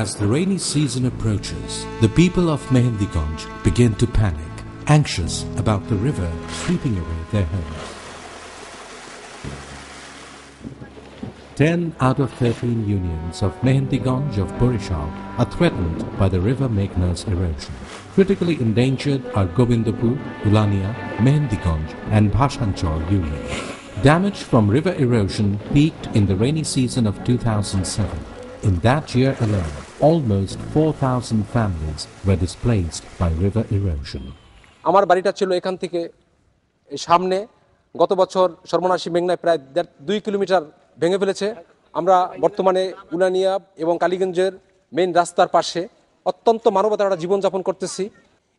As the rainy season approaches, the people of Mehendiganj begin to panic, anxious about the river sweeping away their homes. 10 out of 13 unions of Mehendiganj of Borishal are threatened by the river Meghna's erosion. Critically endangered are Govindapur, Ulania, Mehendiganj and Bhashanchal unions. Damage from river erosion peaked in the rainy season of 2007. In that year alone, almost 4,000 families were displaced by river erosion. আমার বাড়িটা ছিল এখান থেকে সামনে, গত বছর সর্বনাশী মেঘনায় প্রায় 2 kilometre ভেঙে ফেলেছে। আমরা বর্তমানে উলানিয়া এবং কালীগঞ্জের মেইন রাস্তার পাশে অত্যন্ত মানবতার একটা জীবনযাপন করতেছি।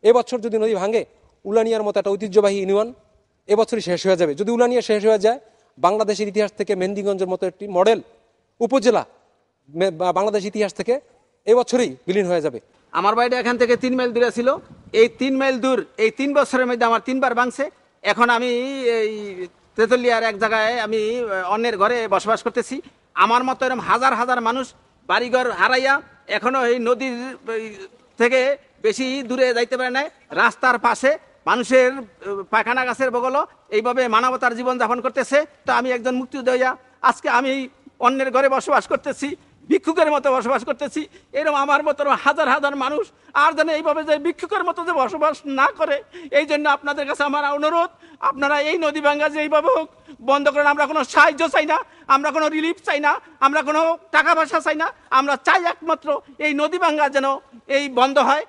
এবছর যদি নদী ভাঙে, উলানিয়ার মতো একটা ঐতিহ্যবাহী ইউনিয়ন এবছরই শেষ হয়ে যাবে। যদি উলানিয়া শেষ হয়ে যায়, বাংলাদেশের ইতিহাস থেকে মেহেন্দিগঞ্জের মতো একটি মডেল উপজেলা বাংলাদেশ ইতিহাস থেকে এবছরই বিলীন হয়ে যাবে। আমার বাড়িটা এখান থেকে 3 মাইল দূরে ছিল। এই 3 মাইল দূর এই 3 বছরের মধ্যে আমার 3বার ভাঙছে। এখন আমি এই তেতুলিয়ার এক জায়গায় আমি অন্যের ঘরে বসবাস করতেছি। আমার মতো এরকম হাজার হাজার মানুষ বাড়িঘর হারাইয়া এখনো এই নদীর থেকে বেশি দূরে যাইতে পারে না। রাস্তার পাশে মানুষের পায়খানা গাছের বগল এইভাবে মানবতার জীবন যাপন করতেছে। তো আমি একজন মুক্তিযোদ্ধা, আজকে আমি অন্যের ঘরে বসবাস করতেছি, ভিক্ষুকের মতো বসবাস করতেছি। এরকম আমার মতো হাজার হাজার মানুষ আর যেন এইভাবে যে ভিক্ষুকের মতো যে বসবাস না করে, এই জন্য আপনাদের কাছে আমার অনুরোধ, আপনারা এই নদী ভাঙ্গা যে এইভাবে হোক বন্ধ করেন। আমরা কোনো সাহায্য চাই না, আমরা কোনো রিলিফ চাই না, আমরা কোনো টাকা পয়সা চাই না। আমরা চাই একমাত্র এই নদী ভাঙ্গা যেন এই বন্ধ হয়।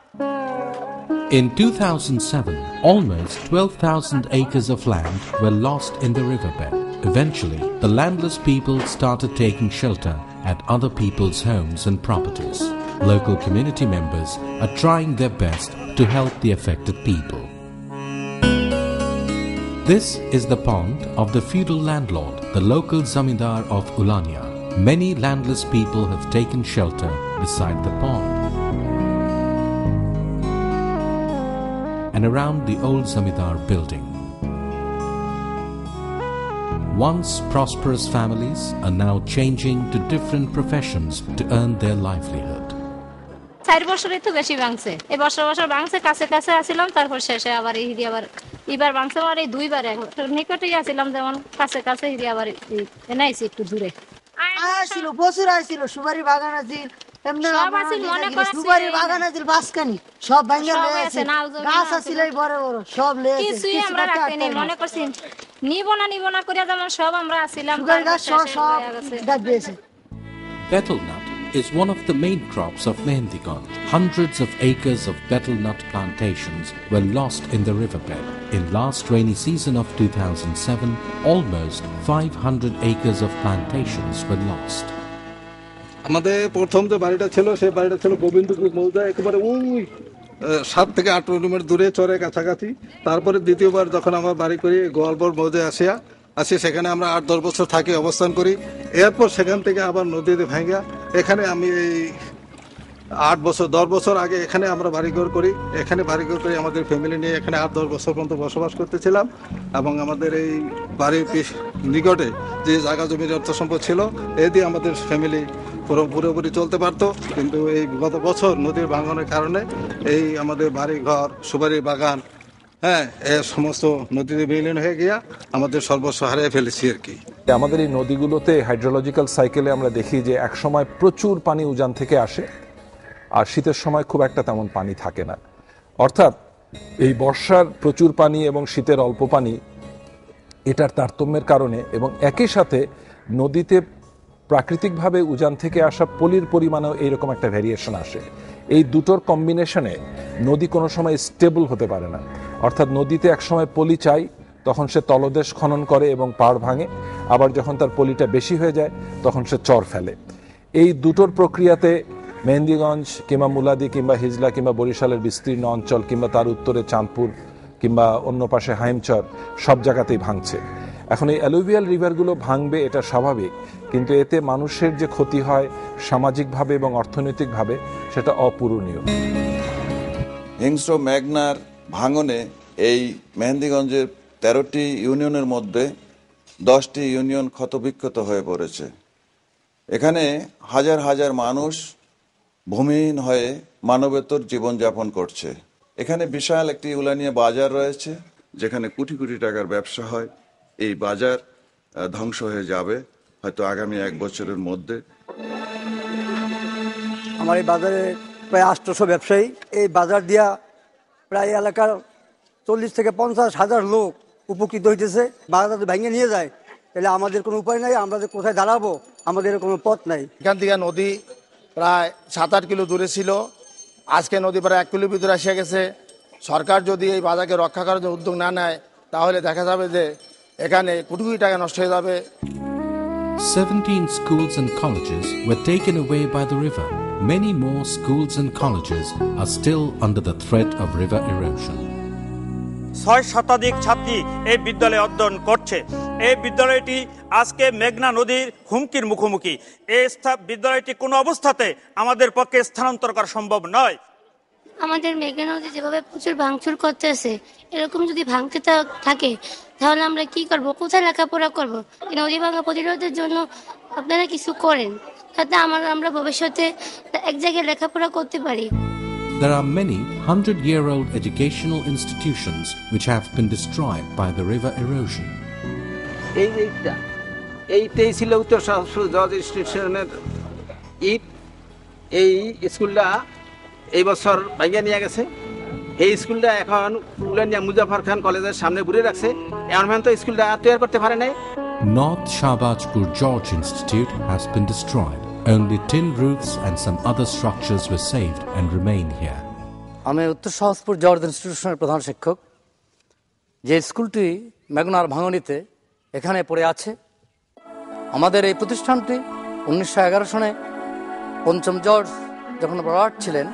In 2007, almost 12,000 acres of land were lost in the riverbed. Eventually, the landless people started taking shelter at other people's homes and properties. Local community members are trying their best to help the affected people. This is the pond of the feudal landlord, the local zamindar of Ulania. Many landless people have taken shelter beside the pond and around the old zamindar building. Once prosperous families are now changing to different professions to earn their livelihood. 4 বছরই তো বেশি ভাঙছে। এই বছর ভাঙছে, কাছে কাছে আসিলাম, তারপর শেষে আবার হিরি আবার এবার ভাঙছে। আমার এই 2বার নিকটেই আসিলাম, যেমন কাছে কাছে হিরি আবার এনাইছি একটু দূরে। আসছিল বছর আসছিল, সুপারি বাগান আছিল, এমনি সুপারি বাগান আছিল, বাসকানি সব ভাঙা গেছে, গাছ আছিল বড় বড় সব লেগেছে। কিছুই আমরা রাখতে নেই, মনে করছি নিব না করে যেমন সব আমরা আসিলাম। Betel nut is one of the main crops of Mehendiganj. Hundreds of acres of betel nut plantations were lost in the riverbed. In last rainy season of 2007, almost 500 acres of plantations were lost. আমাদের প্রথম যে বাড়িটা ছিল, সেই বাড়িটা ছিল গোবিন্দপুর মৌজা, একেবারে ওই 7 থেকে 8 কিলোমিটার দূরে চরে কাছাকাছি। তারপরে দ্বিতীয়বার যখন আমরা বাড়ি করি গোয়ালপুর মৌজায় আসি, সেখানে আমরা 8-10 বছর থাকি, অবস্থান করি। এরপর সেখান থেকে আবার নদীতে ভাঙ্গা এখানে আমি এই 10 বছর আগে এখানে আমরা বাড়িঘর করি। এখানে বাড়িঘর করে আমাদের ফ্যামিলি নিয়ে এখানে 8-10 বছর পর্যন্ত বসবাস করতেছিলাম। এবং আমাদের এই বাড়ির নিকটে যে জায়গা জমির অর্থ সম্পদ ছিল, এ দিয়ে আমাদের ফ্যামিলি পুরোপুরি চলতে পারতো। কিন্তু এই গত বছর নদীর ভাঙনের কারণে এই আমাদের বাড়ি ঘর, সুপারি বাগান, এ সমস্ত নদীতে বিলীন হয়ে গিয়া আমাদের সর্বস্ব হারিয়ে ফেলেছি আর কি। আমাদের এই নদীগুলোতে হাইড্রোলজিক্যাল সাইকেলে আমরা দেখি যে এক সময় প্রচুর পানি উজান থেকে আসে, আর শীতের সময় খুব একটা তেমন পানি থাকে না। অর্থাৎ এই বর্ষার প্রচুর পানি এবং শীতের অল্প পানি, এটার তারতম্যের কারণে এবং একই সাথে নদীতে প্রাকৃতিকভাবে উজান থেকে আসা পলির পরিমাণেও এইরকম একটা ভ্যারিয়েশন আসে। এই দুটোর কম্বিনেশনে নদী কোনো সময় স্টেবল হতে পারে না। অর্থাৎ নদীতে একসময় পলি চাই, তখন সে তলদেশ খনন করে এবং পাড় ভাঙে, আবার যখন তার পলিটা বেশি হয়ে যায় তখন সে চর ফেলে। এই দুটোর প্রক্রিয়াতে মেহেন্দিগঞ্জ কিংবা মুলাদি কিংবা হিজলা কিংবা বরিশালের বিস্তীর্ণ অঞ্চল কিংবা তার উত্তরে চাঁদপুর কিংবা অন্য পাশে হাইমচর সব জায়গাতেই ভাঙছে। এখন এই অ্যালুভিয়াল রিভারগুলো ভাঙবে, এটা স্বাভাবিক, কিন্তু এতে মানুষের যে ক্ষতি হয় সামাজিকভাবে এবং অর্থনৈতিকভাবে, সেটা অপূরণীয়। হিংস্র মেঘনার ভাঙনে এই মেহেন্দিগঞ্জের 13টি ইউনিয়নের মধ্যে 10টি ইউনিয়ন ক্ষতবিক্ষত হয়ে পড়েছে। এখানে হাজার হাজার মানুষ ভূমিহীন হয়ে মানবেতর জীবনযাপন করছে। এখানে বিশাল একটি উলানিয়া বাজার রয়েছে, যেখানে কোটি কোটি টাকার ব্যবসা হয়। এই বাজার ধ্বংস হয়ে যাবে হয়তো আগামী 1 বছরের মধ্যে। আমার এই বাজারে প্রায় 800 ব্যবসায়ী, এই বাজার দিয়া প্রায় এলাকার 40 থেকে 50 হাজার লোক উপকৃত হইতেছে। বাজার যদি ভেঙে নিয়ে যায় তাহলে আমাদের কোনো উপায় নাই, আমরা যে কোথায় দাঁড়াবো আমাদের কোনো পথ নাই। এখান থেকে নদী প্রায় 7-8 কিলো দূরে ছিল, আজকে নদী প্রায় 1 কিলো ভিতরে এসে গেছে। সরকার যদি এই বাজারকে রক্ষা করার জন্য উদ্যোগ না নেয় তাহলে দেখা যাবে যে এখানে কোটি কোটি টাকা নষ্ট হয়ে যাবে। 17 schools and colleges were taken away by the river. Many more schools and colleges are still under the threat of river erosion. 6 শতাধিক ছাত্রী এই বিদ্যালয়ে অধ্যয়ন করছে। এই বিদ্যালয়টি আজকে মেঘনা নদীর হুমকির মুখোমুখি। এই বিদ্যালয়টি কোনো অবস্থাতে আমাদের পক্ষে স্থানান্তর করা সম্ভব নয়। আমাদের মেঘনা নদী যেভাবে প্রচুর ভাঙচুর করতেছে, এরকম যদি ভাঙতে থাকে তাহলে আমরা কি করব, কোথায় লেখাপড়া করব? এই নদী ভাঙা প্রতিরোধের জন্য আপনারা কিছু করেন, যাতে আমরা ভবিষ্যতে এক জায়গায় লেখাপড়া করতে পারি। There are many 100-year-old educational institutions which have been destroyed by the river erosion. এইটাই ছিল উত্তর জজ স্টেশনের ইট। এই স্কুলটা এই বছর ভাঙিয়ে নিয়ে গেছে। এই স্কুলটা এখন উলানিয়া মুজাফর খান কলেজের সামনে ঘুরে রাখছে। এমন তো স্কুলটা তৈরি করতে পারে নাই। North Shahbazpur George Institute has been destroyed. Only tin roofs and some other structures were saved and remain here. আমি উত্তর শাহবাজপুর জর্জ ইনস্টিটিউশনের প্রধান শিক্ষক। যে স্কুলটি মেঘনার ভাঙনিতে এখানে পড়ে আছে, আমাদের এই প্রতিষ্ঠানটি 1911 সনে 5ম জর্জ যখন লর্ড ছিলেন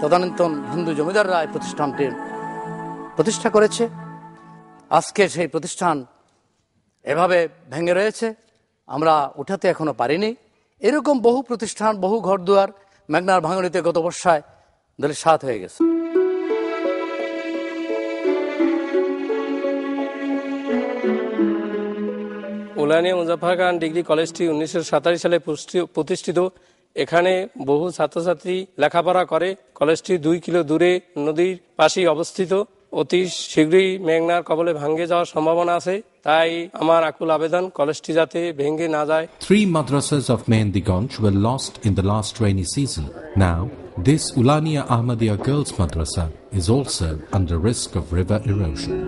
তদানীন্তন হিন্দু জমিদাররা এই প্রতিষ্ঠানটি প্রতিষ্ঠা করেছে। আজকে সেই প্রতিষ্ঠান এভাবে ভেঙে রয়েছে, আমরা উঠাতে এখনো পারিনি। এরকম বহু প্রতিষ্ঠান, বহু ঘরদুয়ার মেঘনার ভাঙনিতে গত বর্ষায় ধূলিসাৎ হয়ে গেছে। উলানিয়া মুজাফর খান ডিগ্রি কলেজটি 1947 সালে প্রতিষ্ঠিত। এখানে বহু ছাত্রছাত্রী লেখাপড়া করে। কলেজটি 2 কিলো দূরে নদীর পাশেই অবস্থিত। অতি শীঘ্রই মেঘনার কবলে ভাঙে যাওয়ার সম্ভাবনা আছে, তাই আমার আকুল আবেদন কলেজটি যাতে ভেঙে না যায়। 3 madrasas of Mehendiganj were lost in the last rainy season. Now, this Ulania Ahmadiyya Girls Madrasa is also under risk of river erosion.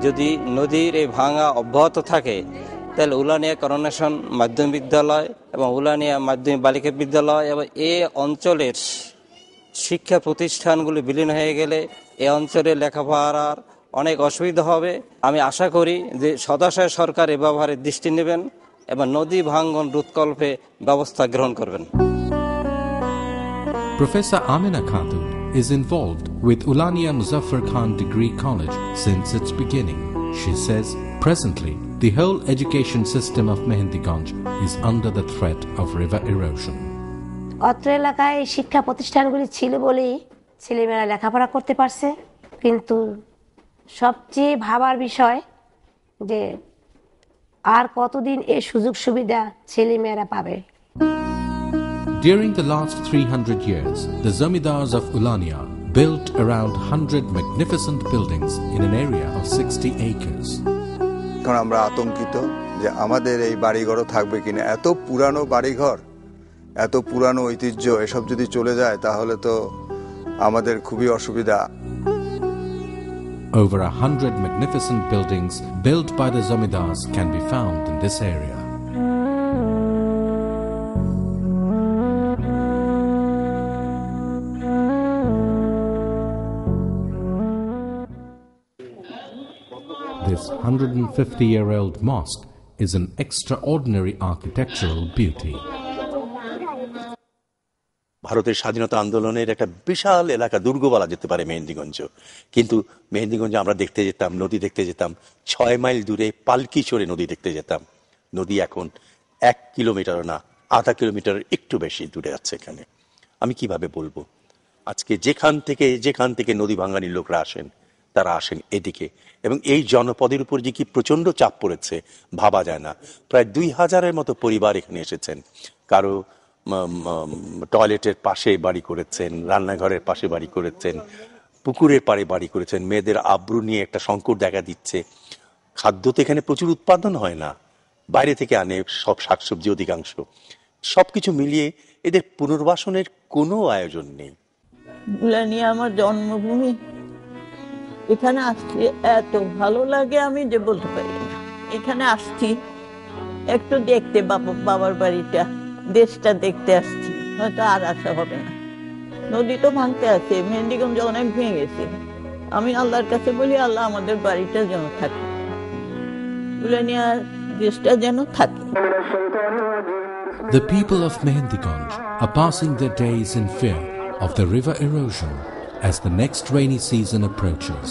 যদি নদীর এই ভাঙা অব্যাহত থাকে তাহলে উলানিয়া করোনেশন মাধ্যমিক বিদ্যালয় এবং উলানিয়া মাধ্যমিক বালিকা বিদ্যালয় এবং এই অঞ্চলের শিক্ষা প্রতিষ্ঠানগুলি বিলীন হয়ে গেলে এই অঞ্চলে লেখাপড়ার অনেক অসুবিধা হবে। আমি আশা করি যে সদাশয় সরকার এ ব্যাপারে দৃষ্টি নেবেন এবং নদী ভাঙ্গন রোধকল্পে ব্যবস্থা গ্রহণ করবেন। Professor Amina Khatun is involved with Ulania Muzaffar Khan Degree College since its beginning. She says presently the whole education system of Mehendiganj is under the threat of river erosion. অত্র এলাকায় শিক্ষা প্রতিষ্ঠানগুলি ছিল বলেই ছেলেমেয়েরা লেখাপড়া করতে পারছে, কিন্তু সবচেয়ে ভাবার বিষয় যে আর কতদিন এই সুযোগ সুবিধা ছেলেমেয়েরা পাবে। During the last 300 years, the Zamidars of Ulania built around 100 magnificent buildings in an area of 60 acres. এখন আমরা আতঙ্কিত যে আমাদের এই বাড়িঘরও থাকবে কিনা। এত পুরানো বাড়িঘর, এত পুরানো ঐতিহ্য এসব যদি চলে যায় তাহলে তো আমাদের খুবই অসুবিধা। Over 100 magnificent buildings built by the Zamidars can be found in this area. This 150-year-old mosque is an extraordinary architectural beauty. ভারতের স্বাধীনতা আন্দোলনের একটা বিশাল এলাকা, দুর্গ বলা যেতে পারে মেহেন্দিগঞ্জ। কিন্তু মেহেন্দিগঞ্জে আমরা দেখতে যেতাম, নদী দেখতে যেতাম, 6 মাইল দূরে পালকি চড়ে নদী দেখতে যেতাম। নদী এখন 1 কিলোমিটার না, আধা কিলোমিটার একটু বেশি দূরে আছে। এখানে আমি কিভাবে বলবো, আজকে যেখান থেকে নদী ভাঙানির লোকরা আসেন, তারা আসেন এদিকে, এবং এই জনপদের উপর যে কি প্রচন্ড চাপ পড়েছে ভাবা যায় না। প্রায় 2000-এর মতো পরিবার এখানে এসেছেন। কারো টয়লেটের পাশে বাড়ি করেছেন, রান্নাঘরের পাশে বাড়ি করেছেন, পুকুরের পাড়ে বাড়ি করেছেন। মেয়েদের আব্রু নিয়ে একটা সংকট দেখা দিচ্ছে। খাদ্য তো এখানে প্রচুর উৎপাদন হয় না, বাইরে থেকে আনে সব শাকসবজি অধিকাংশ। সবকিছু মিলিয়ে এদের পুনর্বাসনের কোনো আয়োজন নেই। উলানিয়া আমার জন্মভূমি, এখানে আসছি এত ভালো লাগে আমি যে বলতে পারি না। এখানে আসছি একটু দেখতে, বাবার বাড়িটা, দেশটা দেখতে আসছি, হয়তো আর আসা হবে না। নদী তো ভাঙতে আছে, মেহেন্দিগঞ্জ অনেক ভেঙে গেছে। আমি আল্লাহর কাছে বলি, আল্লাহ আমাদের বাড়িটা যেন থাকে, উলানিয়া দেশটা যেন থাকে। The people of Mehendiganj are passing their days in fear of the river erosion as the next rainy season approaches.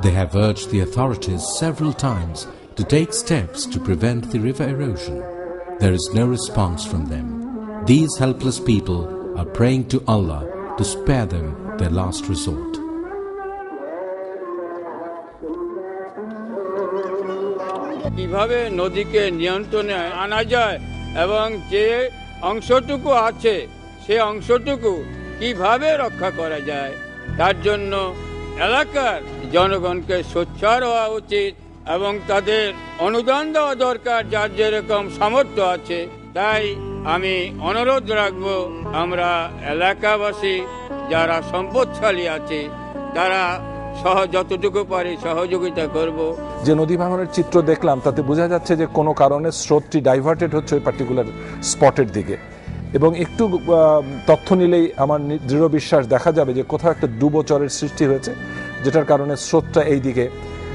They have urged the authorities several times to take steps to prevent the river erosion. There is no response from them. These helpless people are praying to Allah to spare them their last resort. কিভাবে নদীকে নিয়ন্ত্রণে আনা যায় এবং যে অংশটুকু আছে সে অংশটুকু কিভাবে রক্ষা করা যায়, তার জন্য এলাকার জনগণকে সোচ্চার হওয়া উচিত এবং তাদের অনুদান দেওয়া দরকার, যার যেরকম সামর্থ্য আছে। তাই আমি অনুরোধ রাখব, আমরা এলাকাবাসী যারা সম্পদশালী আছে তারা যতটুকু পারি সহযোগিতা করব। যে নদী ভাঙনের চিত্র দেখলাম তাতে বোঝা যাচ্ছে যে কোনো কারণে স্রোতটি ডাইভার্টেড হচ্ছে ওই পার্টিকুলার স্পটের দিকে, এবং একটু তথ্য নিলেই আমার দৃঢ় বিশ্বাস দেখা যাবে যে কোথাও একটা ডুবোচরের সৃষ্টি হয়েছে, যেটার কারণে স্রোতটা এই দিকে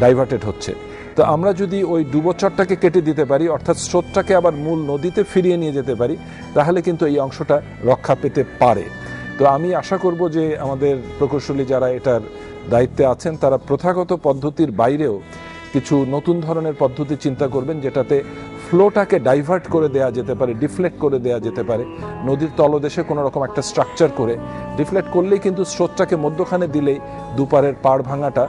ডাইভার্টেড হচ্ছে। তো আমরা যদি ওই ডুবোচরটাকে কেটে দিতে পারি, অর্থাৎ স্রোতটাকে আবার মূল নদীতে ফিরিয়ে নিয়ে যেতে পারি, তাহলে কিন্তু এই অংশটা রক্ষা পেতে পারে। তো আমি আশা করব যে আমাদের প্রকৌশলী যারা এটার দায়িত্বে আছেন তারা প্রথাগত পদ্ধতির বাইরেও কিছু নতুন ধরনের পদ্ধতি চিন্তা করবেন, যেটাতে ফ্লোটাকে ডাইভার্ট করে দেয়া যেতে পারে, ডিফ্লেক্ট করে দেয়া যেতে পারে। নদীর তলদেশে কোনো রকম একটা স্ট্রাকচার করে ডিফ্লেক্ট করলেই কিন্তু স্রোতটাকে মধ্যখানে দিলেই দুপারের পাড় ভাঙাটা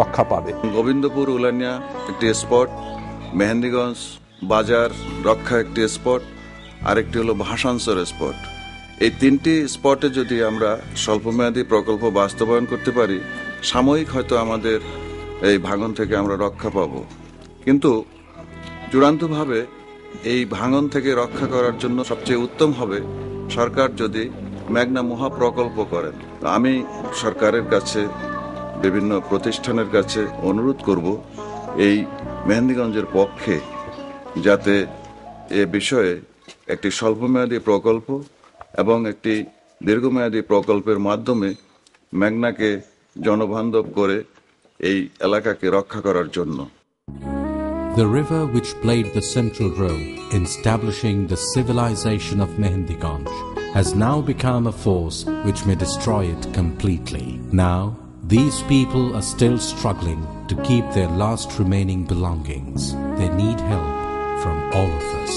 রক্ষা পাবে। গোবিন্দপুর উলানিয়া একটি স্পট, মেহেন্দিগঞ্জ বাজার রক্ষা একটি স্পট, আরেকটি হলো ভাসানচর স্পট। এই তিনটি স্পটে যদি আমরা স্বল্পমেয়াদী প্রকল্প বাস্তবায়ন করতে পারি, সাময়িক হয়তো আমাদের এই ভাঙন থেকে আমরা রক্ষা পাব। কিন্তু চূড়ান্তভাবে এই ভাঙন থেকে রক্ষা করার জন্য সবচেয়ে উত্তম হবে সরকার যদি মেঘনা মহাপ্রকল্প করেন। আমি সরকারের কাছে, বিভিন্ন প্রতিষ্ঠানের কাছে অনুরোধ করব এই মেহেন্দিগঞ্জের পক্ষে যাতে এ বিষয়ে একটি স্বল্পমেয়াদী প্রকল্প এবং একটি দীর্ঘমেয়াদী প্রকল্পের মাধ্যমে মেঘনাকে জনবান্ধব করে এই এলাকাকে রক্ষা করার জন্য। The river which played the central role in establishing the civilization of Mehendiganj has now become a force which may destroy it completely. Now, these people are still struggling to keep their last remaining belongings. They need help from all of us.